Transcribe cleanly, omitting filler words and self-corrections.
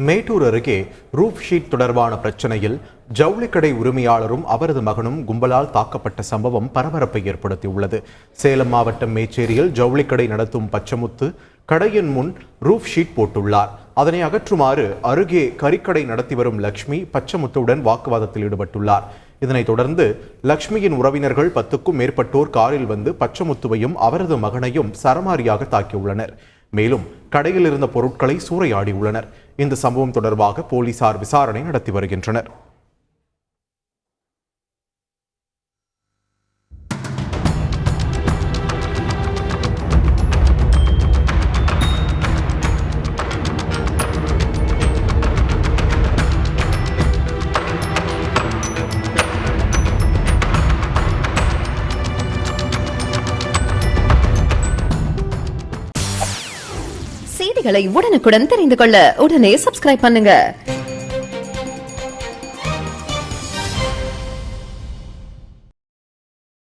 மேட்டூர் அருகே roof sheet தொடர்பான பிரச்சனையில் ஜவுளிக்கடை உரிமையாளரும் அவரது மகனும் கும்பலால் தாக்கப்பட்ட சம்பவம் பரபரப்பை ஏற்படுத்தியுள்ளது. சேலம் மாவட்டம் மேச்சேரியில் ஜவுளிக்கடை நடத்தும் பச்சமுத்து கடையின் முன் ரூஃப் ஷீட் போட்டுள்ளார். அதனை அகற்றுமாறு அருகே கறிக்கடை நடத்தி வரும் லட்சுமி பச்சமுத்துடன் வாக்குவாதத்தில் ஈடுபட்டுள்ளார். இதனைத் தொடர்ந்து லட்சுமியின் உறவினர்கள் 10க்கும் மேற்பட்டோர் காரில் வந்து பச்சமுத்துவையும் அவரது மகனையும் சரமாரியாக தாக்கியுள்ளனர். மேலும் கடையில் இருந்த பொருட்களை சூறையாடியுள்ளனர். இந்த சம்பவம் தொடர்பாக போலீசார் விசாரணை நடத்தி வருகின்றனர். செய்திகளை உடனுக்குடன் தெரிந்து கொள்ள உடனே சப்ஸ்கிரைப் பண்ணுங்க.